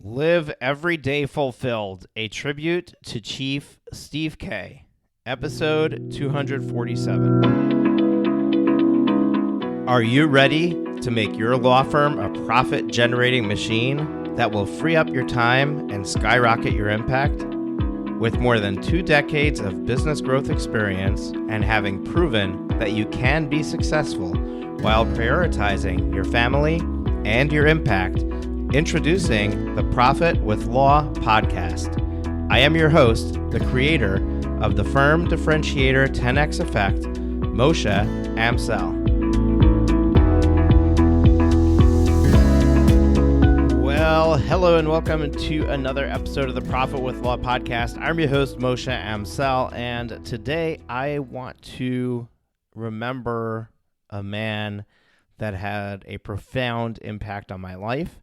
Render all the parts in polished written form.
Live Every Day Fulfilled, a tribute to Chief Steve Kaye, episode 247. Are you ready to make your law firm a profit-generating machine that will free up your time and skyrocket your impact? With more than 2 decades of business growth experience and having proven that you can be successful while prioritizing your family and your impact, introducing the Profit with Law podcast. I am your host, the creator of the Firm Differentiator 10X Effect, Moshe Amsel. Well, hello and welcome to another episode of the Profit with Law podcast. I'm your host, Moshe Amsel, and today I want to remember a man that had a profound impact on my life.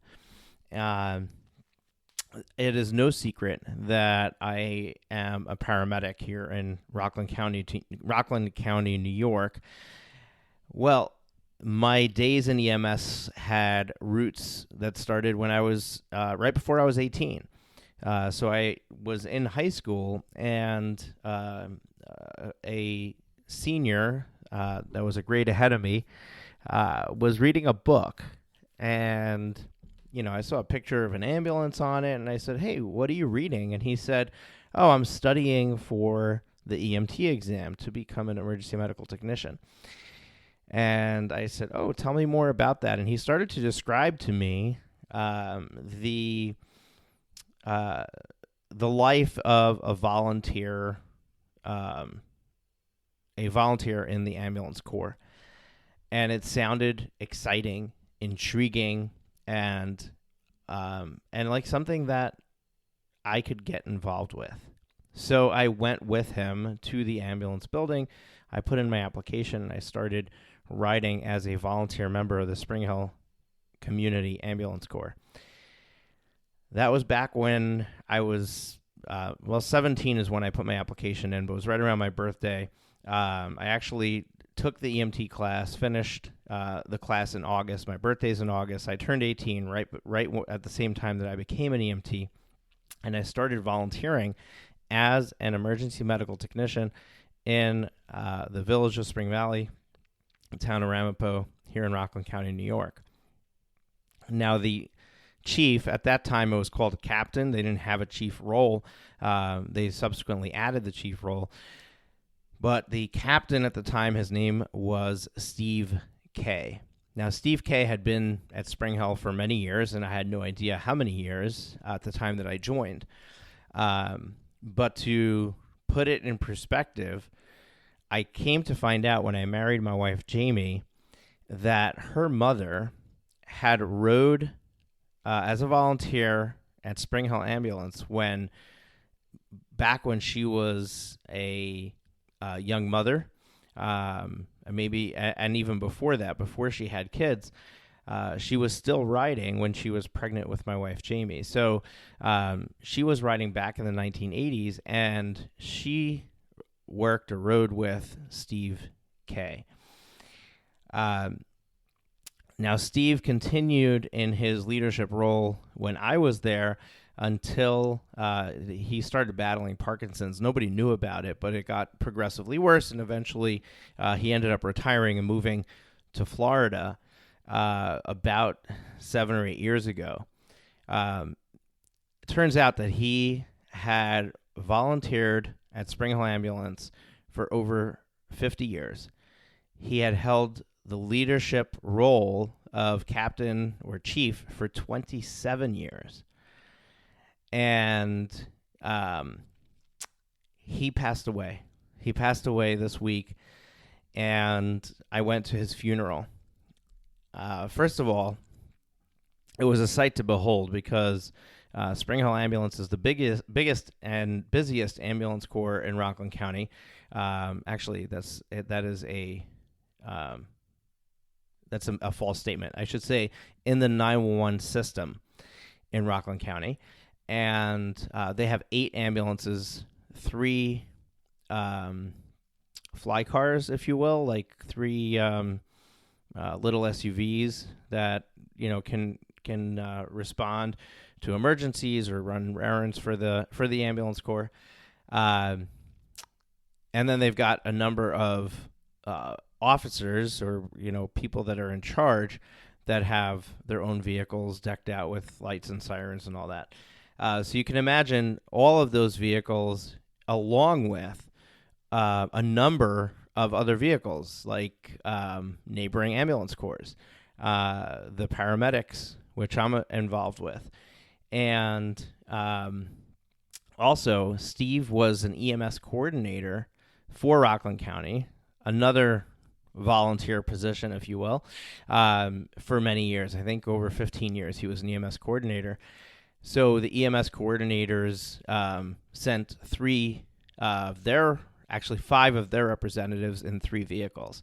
It is no secret that I am a paramedic here in Rockland County, New York. Well, my days in EMS had roots that started when I was right before I was 18. So I was in high school, and a senior that was a grade ahead of me was reading a book, and I saw a picture of an ambulance on it, and I said, "Hey, what are you reading?" And he said, "Oh, I'm studying for the EMT exam to become an emergency medical technician." And I said, "Oh, tell me more about that." And he started to describe to me the life of a volunteer in the ambulance corps. And it sounded exciting, intriguing, and like something that I could get involved with. So I went with him to the ambulance building. I put in my application, and I started riding as a volunteer member of the Spring Hill Community Ambulance Corps. That was back when I was, 17 is when I put my application in, but it was right around my birthday. I actually took the EMT class, finished the class in August. My birthday's in August. I turned 18 right at the same time that I became an EMT, and I started volunteering as an emergency medical technician in the village of Spring Valley, the town of Ramapo, here in Rockland County, New York. Now, the chief, at that time it was called a captain. They didn't have a chief role. They subsequently added the chief role. But the captain at the time, his name was Steve Kaye. Now, Steve Kaye had been at Spring Hill for many years, and I had no idea how many years at the time that I joined. But to put it in perspective, I came to find out when I married my wife, Jamie, that her mother had rode as a volunteer at Spring Hill Ambulance back when she was a young mother, and even before that, before she had kids, she was still riding when she was pregnant with my wife, Jamie. So she was riding back in the 1980s, and she worked or rode with Steve Kaye. Now, Steve continued in his leadership role when I was there until he started battling Parkinson's. Nobody knew about it, but it got progressively worse, and eventually he ended up retiring and moving to Florida about 7 or 8 years ago. It turns out that he had volunteered at Spring Hill Ambulance for over 50 years. He had held the leadership role of captain or chief for 27 years. And he passed away. He passed away this week, and I went to his funeral. First of all, it was a sight to behold because Spring Hill Ambulance is the biggest and busiest ambulance corps in Rockland County. Actually, that's a false statement. I should say in the 911 system in Rockland County. And they have 8 ambulances, 3 fly cars, if you will, like 3 little SUVs that can respond to emergencies or run errands for the ambulance corps. And then they've got a number of officers or people that are in charge that have their own vehicles decked out with lights and sirens and all that. So you can imagine all of those vehicles along with a number of other vehicles like neighboring ambulance corps, the paramedics, which I'm involved with. And also, Steve was an EMS coordinator for Rockland County, another volunteer position, if you will, for many years. I think over 15 years he was an EMS coordinator. So the EMS coordinators sent five of their representatives in 3 vehicles.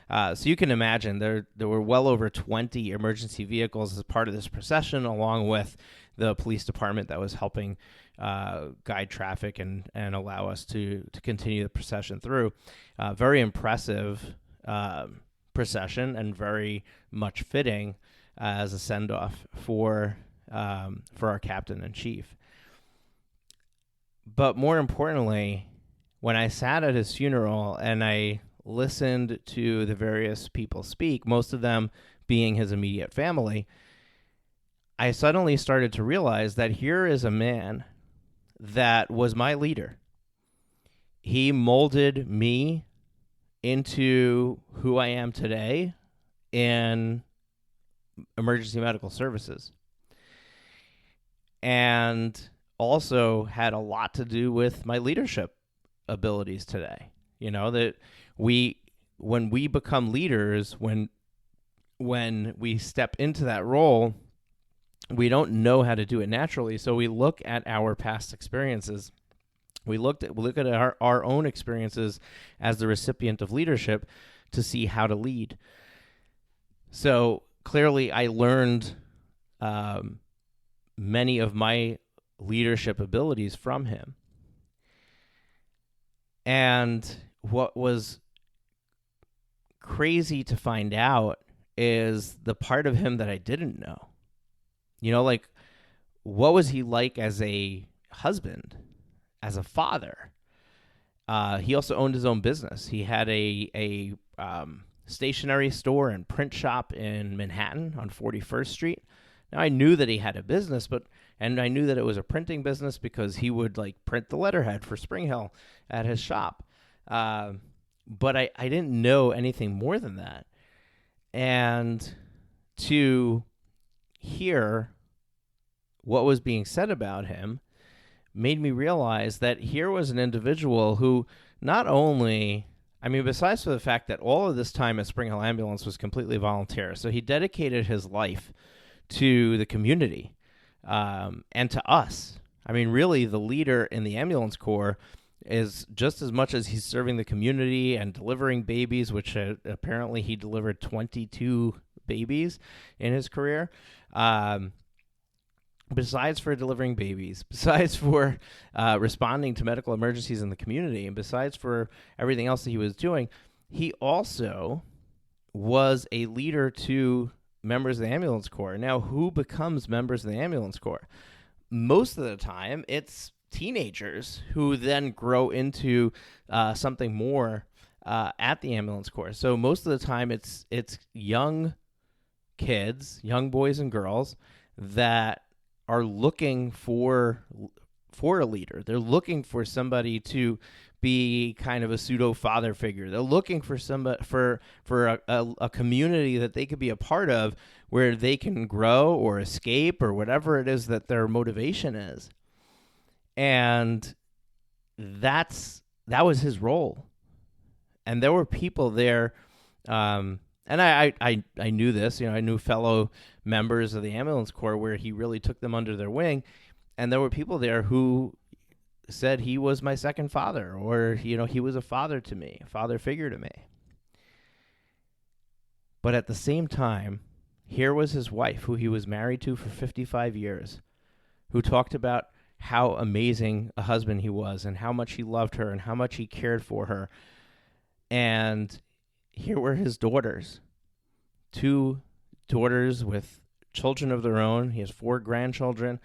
So you can imagine there were well over 20 emergency vehicles as part of this procession, along with the police department that was helping guide traffic and allow us to continue the procession through. Very impressive procession and very much fitting as a send-off for our captain in chief. But more importantly, when I sat at his funeral and I listened to the various people speak, most of them being his immediate family, I suddenly started to realize that here is a man that was my leader. He molded me into who I am today in emergency medical services, and also had a lot to do with my leadership abilities today. That when we become leaders, when we step into that role, we don't know how to do it naturally. So we look at our past experiences. We look at our own experiences as the recipient of leadership to see how to lead. So clearly I learned many of my leadership abilities from him. And what was crazy to find out is the part of him that I didn't know. What was he like as a husband, as a father? He also owned his own business. He had a stationery store and print shop in Manhattan on 41st Street. Now, I knew that he had a business, and I knew that it was a printing business because he would print the letterhead for Spring Hill at his shop. But I didn't know anything more than that. And to hear what was being said about him made me realize that here was an individual who not only, besides for the fact that all of this time at Spring Hill Ambulance was completely volunteer, so he dedicated his life to the community and to us. Really, the leader in the ambulance corps is just as much as he's serving the community and delivering babies, which apparently he delivered 22 babies in his career. Besides for delivering babies, besides for responding to medical emergencies in the community, and besides for everything else that he was doing, he also was a leader to members of the ambulance corps. Now, who becomes members of the ambulance corps? Most of the time, it's teenagers who then grow into something more at the ambulance corps. So most of the time, it's young kids, young boys and girls that are looking for a leader. They're looking for somebody to be kind of a pseudo father figure. They're looking for somebody for a community that they could be a part of, where they can grow or escape or whatever it is that their motivation is. And that was his role. And there were people there, and I knew this. I knew fellow members of the ambulance corps where he really took them under their wing, and there were people there who said he was my second father, or he was a father to me, a father figure to me. But at the same time, here was his wife, who he was married to for 55 years, who talked about how amazing a husband he was and how much he loved her and how much he cared for her. And here were his daughters, 2 daughters with children of their own. He has 4 grandchildren.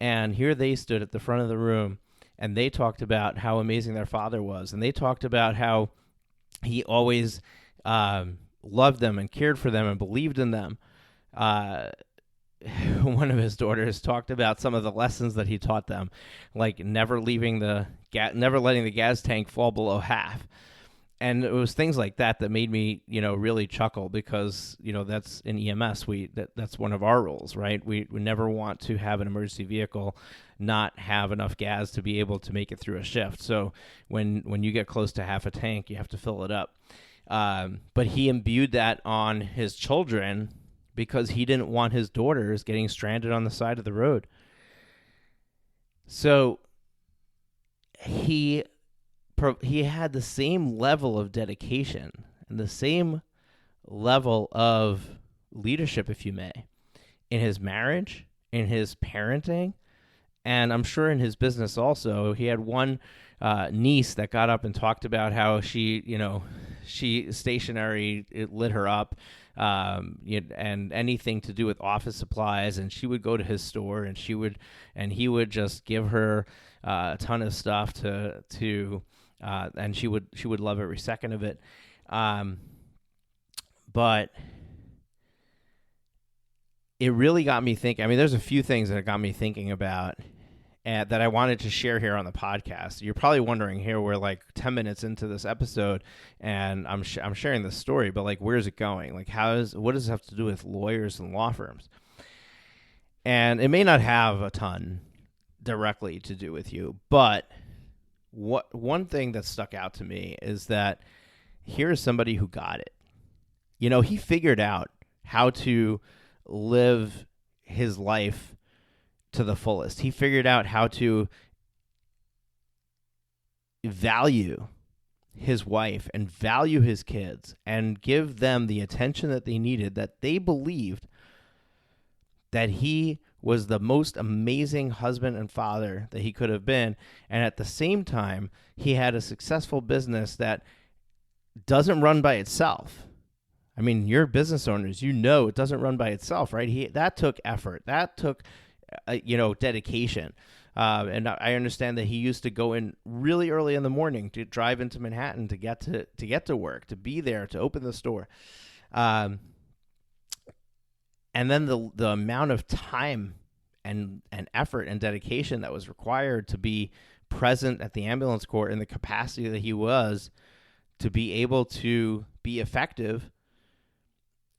And here they stood at the front of the room, and they talked about how amazing their father was. And they talked about how he always loved them and cared for them and believed in them. One of his daughters talked about some of the lessons that he taught them, like never letting the gas tank fall below half. And it was things like that that made me, really chuckle, because, that's in EMS. That's one of our rules, right? We never want to have an emergency vehicle not have enough gas to be able to make it through a shift. So when you get close to half a tank, you have to fill it up. But he imbued that on his children because he didn't want his daughters getting stranded on the side of the road. So he had the same level of dedication and the same level of leadership, if you may, in his marriage, in his parenting, and I'm sure in his business also. He had one niece that got up and talked about how she stationery, it lit her up, and anything to do with office supplies, and she would go to his store, and he would just give her a ton of stuff to and she would love every second of it. But it really got me thinking. I mean, there's a few things that got me thinking about that I wanted to share here on the podcast. You're probably wondering, here we're like 10 minutes into this episode, and I'm sharing this story, but like, where's it going? Like, what does it have to do with lawyers and law firms? And it may not have a ton directly to do with you, but one thing that stuck out to me is that here's somebody who got it. He figured out how to live his life to the fullest. He figured out how to value his wife and value his kids and give them the attention that they needed, that they believed that he was the most amazing husband and father that he could have been. And at the same time, he had a successful business that doesn't run by itself. I mean, you're business owners, it doesn't run by itself, right? That took effort. That took dedication. And I understand that he used to go in really early in the morning to drive into Manhattan to get to work, to be there, to open the store. And then the amount of time and effort and dedication that was required to be present at the ambulance corps in the capacity that he was, to be able to be effective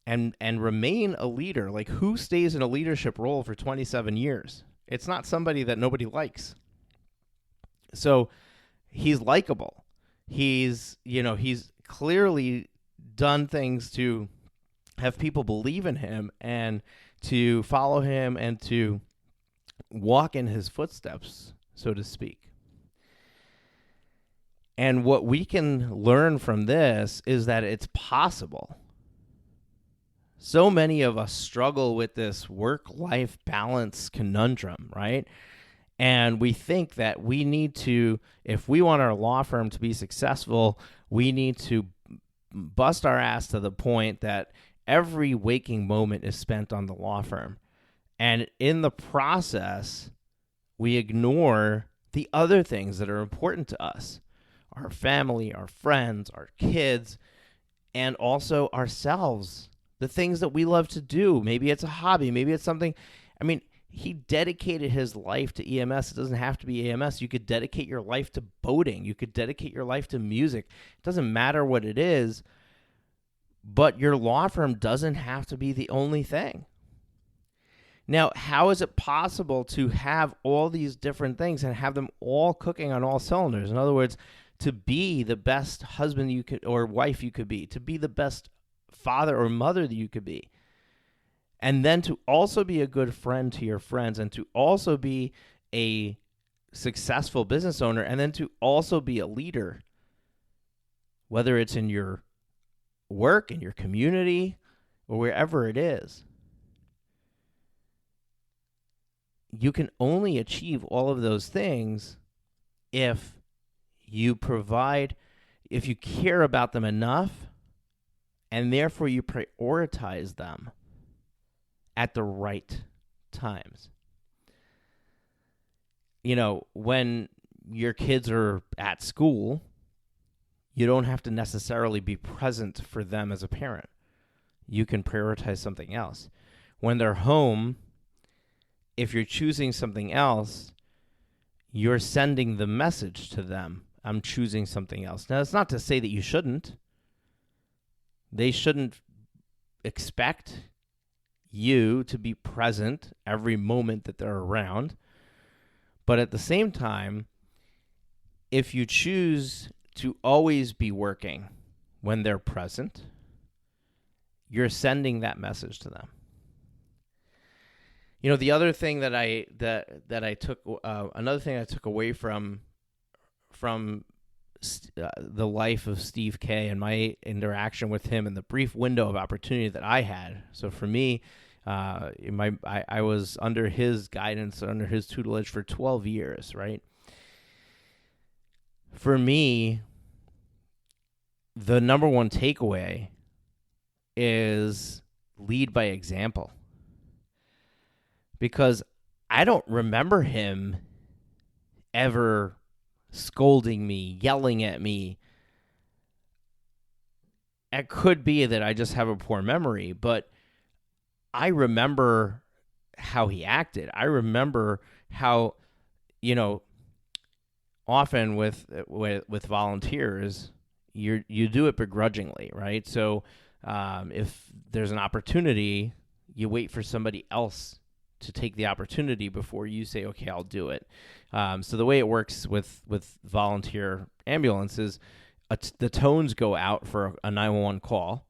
and remain a leader. Like, who stays in a leadership role for 27 years? It's not somebody that nobody likes. So he's likable. He's clearly done things to have people believe in him and to follow him and to walk in his footsteps, so to speak. And what we can learn from this is that it's possible. So many of us struggle with this work-life balance conundrum, right? And we think that we need to, if we want our law firm to be successful, we need to bust our ass to the point that every waking moment is spent on the law firm. And in the process, we ignore the other things that are important to us: our family, our friends, our kids, and also ourselves. The things that we love to do. Maybe it's a hobby. Maybe it's something. I mean, he dedicated his life to EMS. It doesn't have to be EMS. You could dedicate your life to boating. You could dedicate your life to music. It doesn't matter what it is, but your law firm doesn't have to be the only thing. Now, how is it possible to have all these different things and have them all cooking on all cylinders? In other words, to be the best husband you could or wife you could be, to be the best father or mother that you could be, and then to also be a good friend to your friends, and to also be a successful business owner, and then to also be a leader, whether it's in your work, in your community, or wherever it is. You can only achieve all of those things if you care about them enough, and therefore you prioritize them at the right times. when your kids are at school, you don't have to necessarily be present for them as a parent. You can prioritize something else. When they're home, if you're choosing something else, you're sending the message to them, I'm choosing something else. Now, it's not to say that you shouldn't. They shouldn't expect you to be present every moment that they're around. But at the same time, if you choose to always be working when they're present, you're sending that message to them. The other thing that I took, another thing I took away from the life of Steve Kaye and my interaction with him and the brief window of opportunity that I had. So for me, I was under his guidance, under his tutelage for 12 years, right? For me, the number one takeaway is lead by example. Because I don't remember him ever scolding me, yelling at me. It could be that I just have a poor memory, but I remember how he acted. I remember how, often with volunteers, you do it begrudgingly, right? So if there's an opportunity, you wait for somebody else to take the opportunity before you say, okay, I'll do it. So the way it works with volunteer ambulances, the tones go out for a 911 call,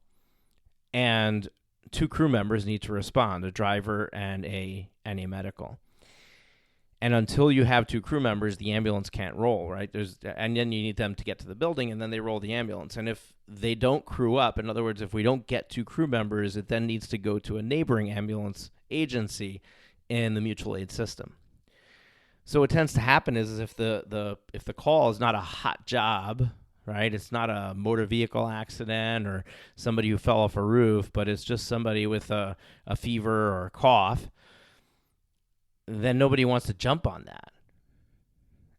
and 2 crew members need to respond, a driver and a medical. And until you have 2 crew members, the ambulance can't roll, right? And then you need them to get to the building, and then they roll the ambulance. And if they don't crew up, in other words, if we don't get 2 crew members, it then needs to go to a neighboring ambulance agency in the mutual aid system. So what tends to happen is if the call is not a hot job, right? It's not a motor vehicle accident or somebody who fell off a roof, but it's just somebody with a fever or a cough, then nobody wants to jump on that.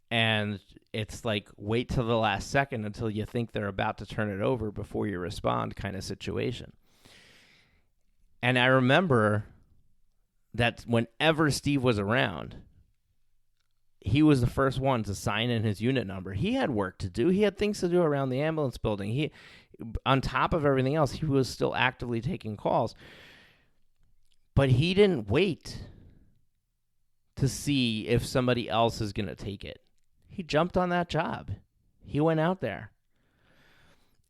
And it's like wait till the last second until you think they're about to turn it over before you respond kind of situation. And I remember that whenever Steve was around, he was the first one to sign in his unit number. He had work to do. He had things to do around the ambulance building. He, on top of everything else, he was still actively taking calls. But he didn't wait to see if somebody else is going to take it. He jumped on that job. He went out there.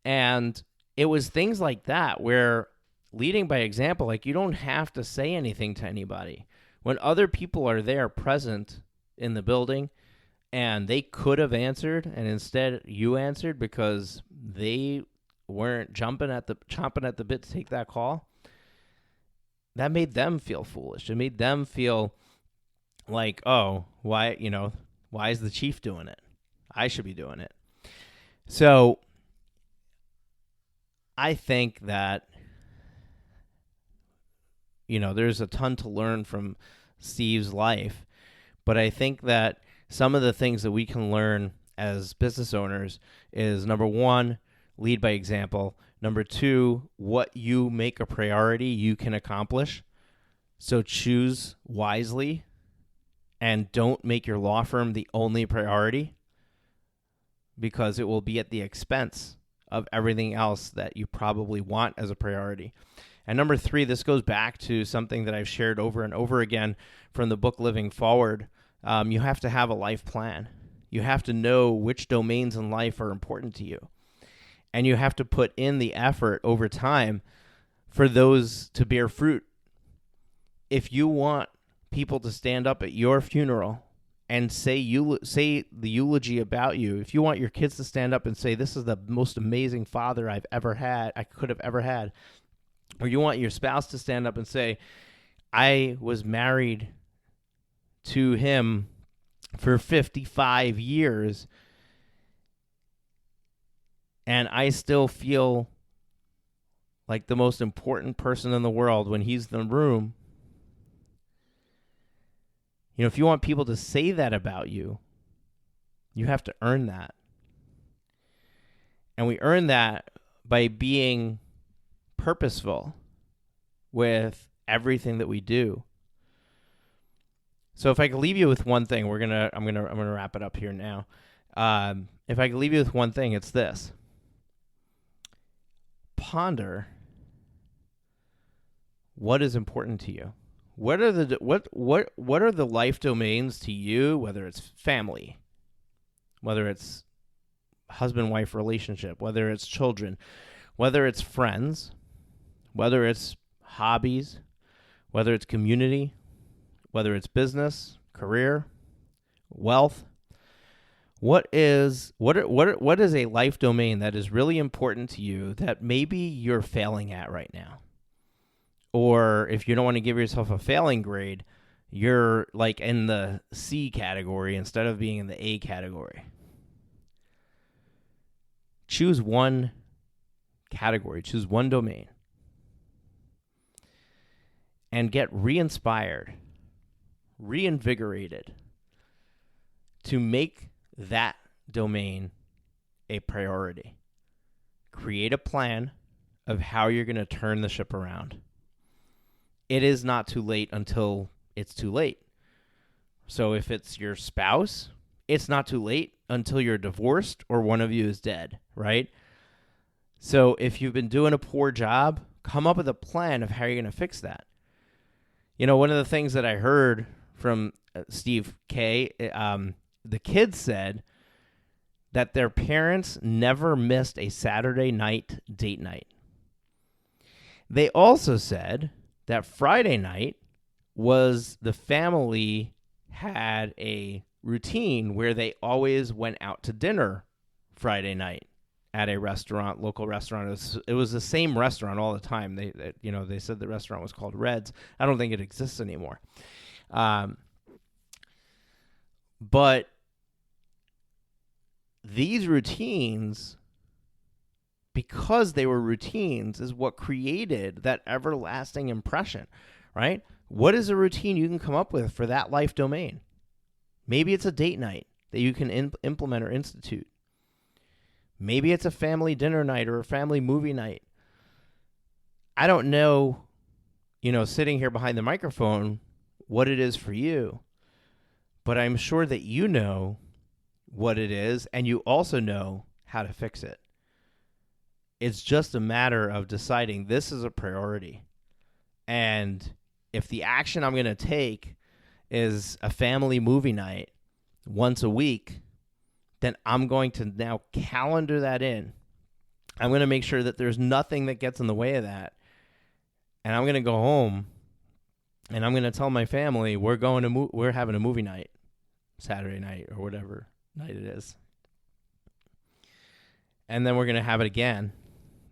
And it was things like that where leading by example, like you don't have to say anything to anybody. When other people are there present in the building and they could have answered and instead you answered because they weren't chomping at the bit to take that call, that made them feel foolish. It made them feel like, oh, why is the chief doing it? I should be doing it. So I think that, there's a ton to learn from Steve's life, but I think that some of the things that we can learn as business owners is, number one, lead by example. Number two, what you make a priority, you can accomplish. So choose wisely and don't make your law firm the only priority, because it will be at the expense of everything else that you probably want as a priority. And number three, this goes back to something that I've shared over and over again from the book Living Forward. You have to have a life plan. You have to know which domains in life are important to you. And you have to put in the effort over time for those to bear fruit. If you want people to stand up at your funeral and say the eulogy about you, if you want your kids to stand up and say, this is the most amazing father I could have ever had, or you want your spouse to stand up and say, I was married to him for 55 years and I still feel like the most important person in the world when he's in the room, If you want people to say that about you, you have to earn that. And we earn that by being purposeful with everything that we do. So if I could leave you with one thing, I'm gonna wrap it up here now. If I could leave you with one thing, it's this: ponder what is important to you. What are the life domains to you? Whether it's family, whether it's husband-wife relationship, whether it's children, whether it's friends, whether it's hobbies, whether it's community, whether it's business, career, wealth. What is a life domain that is really important to you that maybe you're failing at right now? Or if you don't want to give yourself a failing grade, you're like in the C category instead of being in the A category. Choose one category, choose one domain, and get re-inspired, reinvigorated to make that domain a priority. Create a plan of how you're going to turn the ship around. It is not too late until it's too late. So if it's your spouse, it's not too late until you're divorced or one of you is dead, right? So if you've been doing a poor job, come up with a plan of how you're going to fix that. One of the things that I heard from Steve Kaye, the kids said that their parents never missed a Saturday night date night. They also said that Friday night was the family had a routine where they always went out to dinner Friday night at a restaurant, local restaurant. It was the same restaurant all the time. They said the restaurant was called Red's. I don't think it exists anymore. But these routines, because they were routines, is what created that everlasting impression, right? What is a routine you can come up with for that life domain? Maybe it's a date night that you can implement or institute. Maybe it's a family dinner night or a family movie night. I don't know, sitting here behind the microphone, what it is for you, but I'm sure that you know what it is, and you also know how to fix it. It's just a matter of deciding this is a priority. And if the action I'm going to take is a family movie night once a week, then I'm going to now calendar that in. I'm going to make sure that there's nothing that gets in the way of that. And I'm going to go home and I'm going to tell my family we're having a movie night Saturday night or whatever night it is. And then we're going to have it again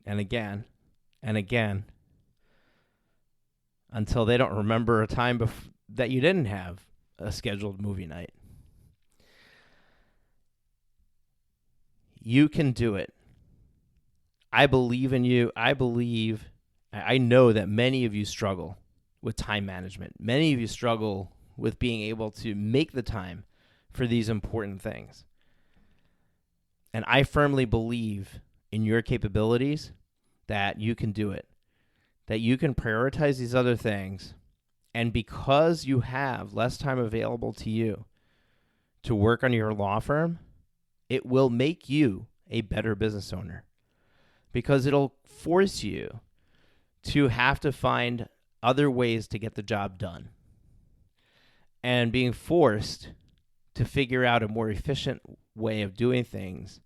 and again and again until they don't remember a time that you didn't have a scheduled movie night. You can do it. I believe in you. I know that many of you struggle with time management. Many of you struggle with being able to make the time for these important things. And I firmly believe in your capabilities that you can do it, that you can prioritize these other things. And because you have less time available to you to work on your law firm, it will make you a better business owner because it'll force you to have to find other ways to get the job done. And being forced to figure out a more efficient way of doing things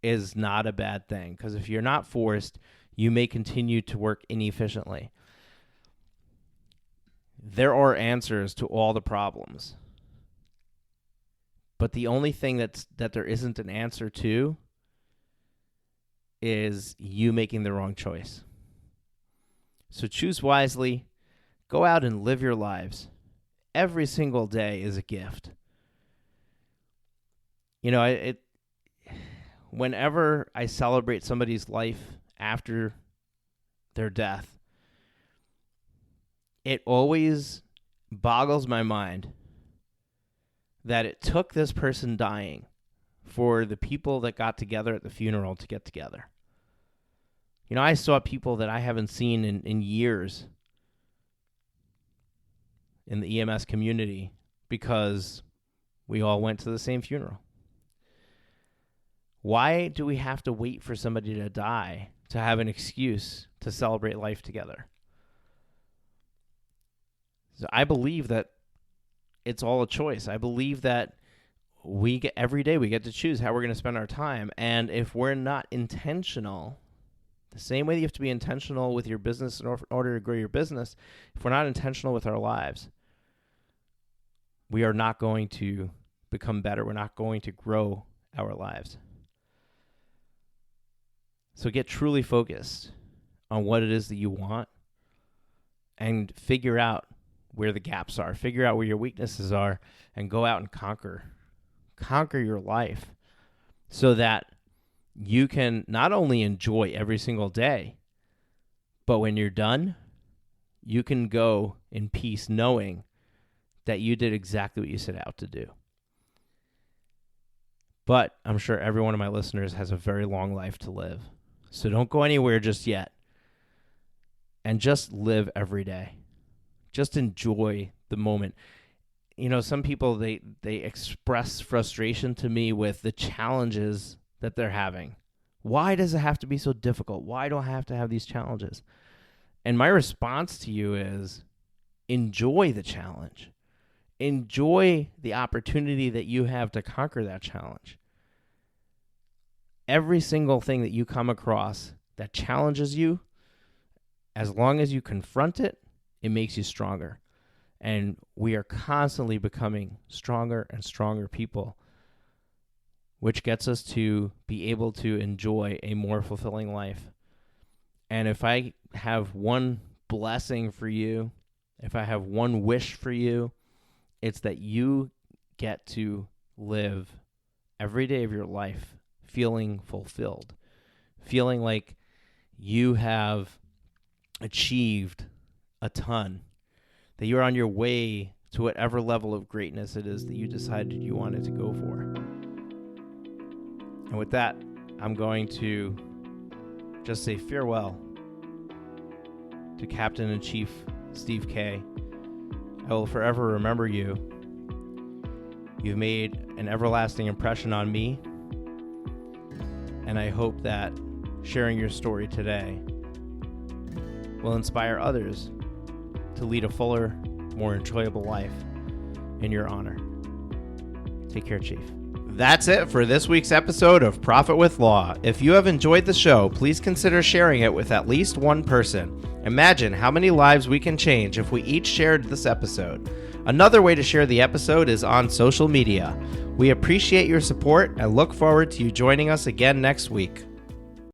is not a bad thing, because if you're not forced, you may continue to work inefficiently. There are answers to all the problems. But the only thing that there isn't an answer to is you making the wrong choice. So choose wisely. Go out and live your lives. Every single day is a gift. Whenever I celebrate somebody's life after their death, it always boggles my mind that it took this person dying for the people that got together at the funeral to get together. You know, I saw people that I haven't seen in years in the EMS community because we all went to the same funeral. Why do we have to wait for somebody to die to have an excuse to celebrate life together? So I believe that it's all a choice. I believe that every day we get to choose how we're going to spend our time. And if we're not intentional, the same way that you have to be intentional with your business in order to grow your business, if we're not intentional with our lives, we are not going to become better. We're not going to grow our lives. So get truly focused on what it is that you want and figure out where the gaps are. Figure out where your weaknesses are and go out and conquer your life so that you can not only enjoy every single day, but when you're done, you can go in peace knowing that you did exactly what you set out to do. But I'm sure every one of my listeners has a very long life to live. So don't go anywhere just yet. And just live every day. Just enjoy the moment. You know, some people, they express frustration to me with the challenges that they're having. Why does it have to be so difficult? Why do I have to have these challenges? And my response to you is enjoy the challenge. Enjoy the opportunity that you have to conquer that challenge. Every single thing that you come across that challenges you, as long as you confront it, it makes you stronger. And we are constantly becoming stronger and stronger people, which gets us to be able to enjoy a more fulfilling life. And if I have one blessing for you, if I have one wish for you, it's that you get to live every day of your life feeling fulfilled, feeling like you have achieved a ton, that you're on your way to whatever level of greatness it is that you decided you wanted to go for. And with that, I'm going to just say farewell to Captain in Chief Steve Kaye. I will forever remember you. You've made an everlasting impression on me, and I hope that sharing your story today will inspire others to lead a fuller, more enjoyable life in your honor. Take care, Chief. That's it for this week's episode of Profit with Law. If you have enjoyed the show, please consider sharing it with at least one person. Imagine how many lives we can change if we each shared this episode. Another way to share the episode is on social media. We appreciate your support and look forward to you joining us again next week.